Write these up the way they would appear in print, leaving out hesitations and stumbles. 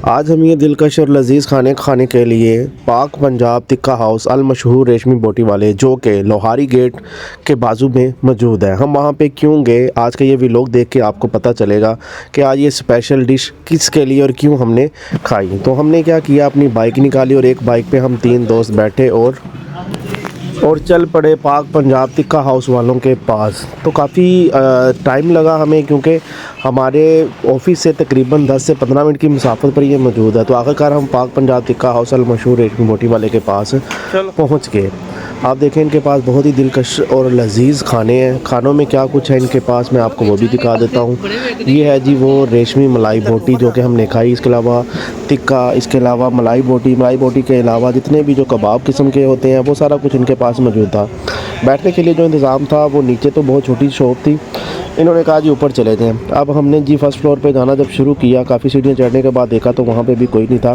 आज हम ये दिलकश और लजीज़ खाने खाने के लिए पाक पंजाब टिक्का हाउस अल मशहूर रेशमी बोटी वाले जो कि लोहारी गेट के बाजू में मौजूद है। हम वहाँ पे क्यों गए, आज का ये व्लॉग देख के आपको पता चलेगा कि आज ये स्पेशल डिश किसके लिए और क्यों हमने खाई। तो हमने क्या किया, अपनी बाइक निकाली और एक बाइक पे हम 3 दोस्त बैठे और चल पड़े पाक पंजाब टिक्का हाउस वालों के पास। तो काफ़ी टाइम लगा हमें, क्योंकि हमारे ऑफिस से तकरीबन 10 से 15 मिनट की मुसाफत पर ये मौजूद है। तो आखिरकार हम पाक पंजाब टिक्का हाउस अल मशहूर रेशमी बोटी वाले के पास पहुंच गए। आप देखें इनके पास बहुत ही दिलकश और लजीज़ खाने हैं। खानों में क्या कुछ है इनके पास मैं आपको वो भी दिखा देता हूँ। ये है जी वो रेशमी मलाई बोटी जो कि हमने खाई। इसके अलावा टिक्का, इसके अलावा मलाई बोटी के अलावा जितने भी जो कबाब किस्म के होते हैं वो सारा कुछ इनके पास मौजूद था। बैठने के लिए जो इंतज़ाम था वो नीचे तो बहुत छोटी शॉप थी, इन्होंने कहा जी ऊपर चले जाएँ। अब हमने जी फर्स्ट फ्लोर पे जाना जब शुरू किया, काफ़ी सीढ़ियाँ चढ़ने के बाद देखा तो वहाँ पे भी कोई नहीं था।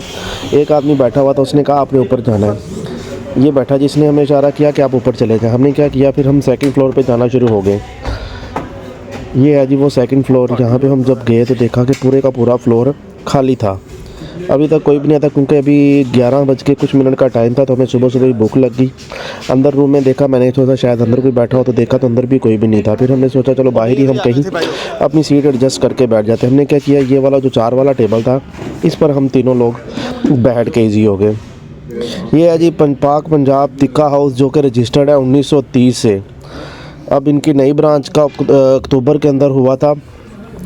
एक आदमी बैठा हुआ था, उसने कहा आपने ऊपर जाना है। ये बैठा जिसने हमें इशारा किया कि आप ऊपर चले जाएँ। हमने क्या किया, फिर हम सेकंड फ्लोर पे जाना शुरू हो गए। ये है जी वो सेकंड फ्लोर, जहाँ पे हम जब गए तो देखा कि पूरे का पूरा फ्लोर खाली था। अभी तक कोई भी नहीं आता, क्योंकि अभी 11 बज के कुछ मिनट का टाइम था। तो हमें सुबह सुबह ही भूख लग गई। अंदर रूम में देखा, मैंने सोचा शायद अंदर कोई बैठा हो, तो देखा तो अंदर भी कोई भी नहीं था। फिर हमने सोचा चलो बाहर ही हम कहीं अपनी सीट एडजस्ट करके बैठ जाते। हमने क्या किया, ये वाला जो 4 वाला टेबल था इस पर हम तीनों लोग बैठ के ईजी हो गए। ये है जी पाक पंजाब टिक्का हाउस जो कि रजिस्टर्ड है 1930 से। अब इनकी नई ब्रांच का अक्टूबर के अंदर हुआ था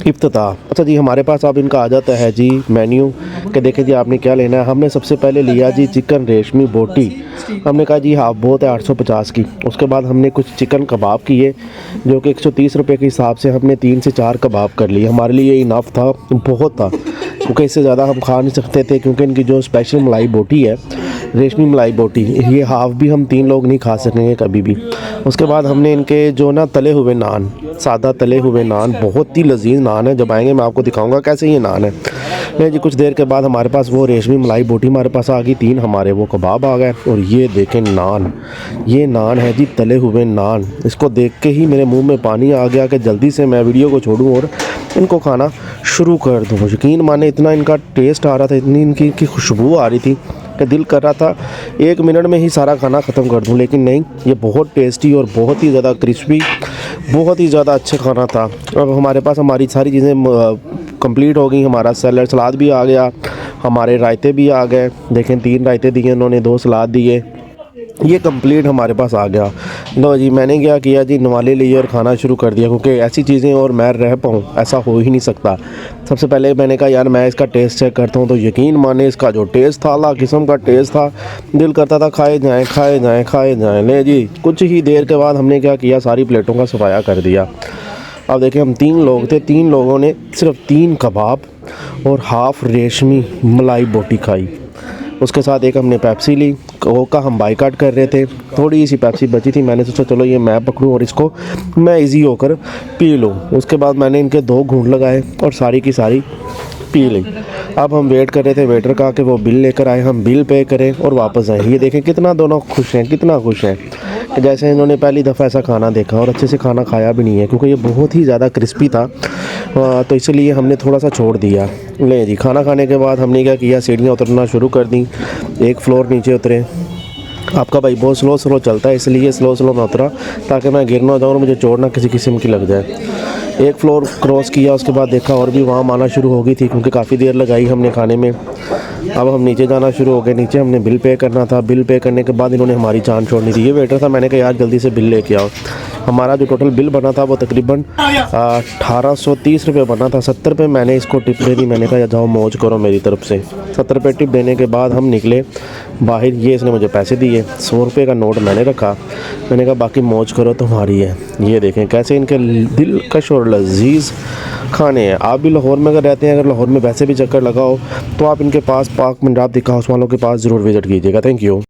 इफ्तिताह। अच्छा जी, हमारे पास अब इनका आ जाता है जी मेन्यू कि देखें जी आपने क्या लेना है। हमने सबसे पहले लिया जी चिकन रेशमी बोटी। हमने कहा जी हाफ बहुत है 850 की। उसके बाद हमने कुछ चिकन कबाब किए जो कि 130 रुपये के हिसाब से हमने 3 से 4 कबाब कर लिए। हमारे लिए इनफ था, बहुत था, क्योंकि इससे ज़्यादा हम खा नहीं सकते थे। क्योंकि इनकी जो स्पेशल मलाई बोटी है, रेशमी मलाई बोटी, ये हाफ़ भी हम 3 लोग नहीं खा सकेंगे कभी भी। उसके बाद हमने इनके जो ना तले हुए नान, सादा तले हुए नान, बहुत ही लजीज नान है। जब आएंगे मैं आपको दिखाऊंगा कैसे ये नान है। नहीं जी, कुछ देर के बाद हमारे पास वो रेशमी मलाई बोटी हमारे पास आ गई, 3 हमारे वो कबाब आ गए। और ये देखें नान, ये नान है जी तले हुए नान। इसको देख के ही मेरे मुंह में पानी आ गया कि जल्दी से मैं वीडियो को छोड़ूं और इनको खाना शुरू कर दूं। यकीन माने इतना इनका टेस्ट आ रहा था, इतनी इनकी खुशबू आ रही थी कि दिल कर रहा था 1 मिनट में ही सारा खाना ख़त्म कर दूं। लेकिन नहीं, ये बहुत टेस्टी और बहुत ही ज़्यादा क्रिस्पी, बहुत ही ज़्यादा अच्छा खाना था। अब हमारे पास हमारी सारी चीज़ें कंप्लीट हो गई। हमारा सलाद भी आ गया, हमारे रायते भी आ गए। देखें 3 रायते दिए उन्होंने, 2 सलाद दिए, ये कंप्लीट हमारे पास आ गया। लो जी, मैंने क्या किया जी, नवाले लिए और खाना शुरू कर दिया, क्योंकि ऐसी चीज़ें और मैं रह पाऊँ ऐसा हो ही नहीं सकता। सबसे पहले मैंने कहा यार मैं इसका टेस्ट चेक करता हूँ। तो यकीन माने इसका जो टेस्ट था, अल्लाह किस्म का टेस्ट था, दिल करता था खाए जाएँ खाए जाएँ खाए जाएँ। ले जी, कुछ ही देर के बाद हमने क्या किया, सारी प्लेटों का सफाया कर दिया। अब देखिए हम 3 लोग थे, 3 लोगों ने सिर्फ 3 कबाब और हाफ़ रेशमी मलाई बोटी खाई। उसके साथ एक हमने पेप्सी ली। कोक का हम बाइकाट कर रहे थे, थोड़ी सी पेप्सी बची थी, मैंने सोचा चलो ये मैं पकड़ूं और इसको मैं इजी होकर पी लूं। उसके बाद मैंने इनके 2 घूंट लगाए और सारी की सारी पी ली। अब हम वेट कर रहे थे वेटर का कि वो बिल लेकर आए, हम बिल पे करें और वापस आए। ये देखें कितना दोनों खुश हैं, कितना खुश हैं कि जैसे इन्होंने पहली दफ़ा ऐसा खाना देखा और अच्छे से खाना खाया भी नहीं है, क्योंकि ये बहुत ही ज़्यादा क्रिस्पी था। तो इसलिए हमने थोड़ा सा छोड़ दिया। ले जी, खाना खाने के बाद हमने क्या किया, सीढ़ियाँ उतरना शुरू कर दी। 1 फ्लोर नीचे उतरे। आपका भाई बहुत स्लो चलता है, इसलिए स्लो मैं उतरा ताकि मैं गिर ना जाऊँ और मुझे चोट ना किसी किस्म की लग जाए। 1 फ्लोर क्रॉस किया, उसके बाद देखा और भी वहाँ आना शुरू हो गई थी, क्योंकि काफ़ी देर लगाई हमने खाने में। अब हम नीचे जाना शुरू हो गए। नीचे हमने बिल पे करना था। बिल पे करने के बाद इन्होंने हमारी जान छोड़नी थी। ये वेटर था, मैंने कहा यार जल्दी से बिल लेके आओ। हमारा जो टोटल बिल बना था वो तकरीबन 1830 रुपये बना था। 70 रुपये मैंने इसको टिप दे दी। मैंने कहा जाओ मौज करो मेरी तरफ से। 70 रुपये टिप देने के बाद हम निकले बाहर। ये इसने मुझे पैसे दिए, 100 रुपये का नोट मैंने रखा। मैंने कहा बाकी मौज करो तुम्हारी है। ये देखें कैसे इनके दिलकश और लजीज़ खाने हैं। आप भी लाहौर में अगर रहते हैं, अगर लाहौर में वैसे भी चक्कर लगाओ तो आप इनके पास पाक पंजाब टिक्का हाउस वालों के पास ज़रूर विज़िट कीजिएगा। Thank you.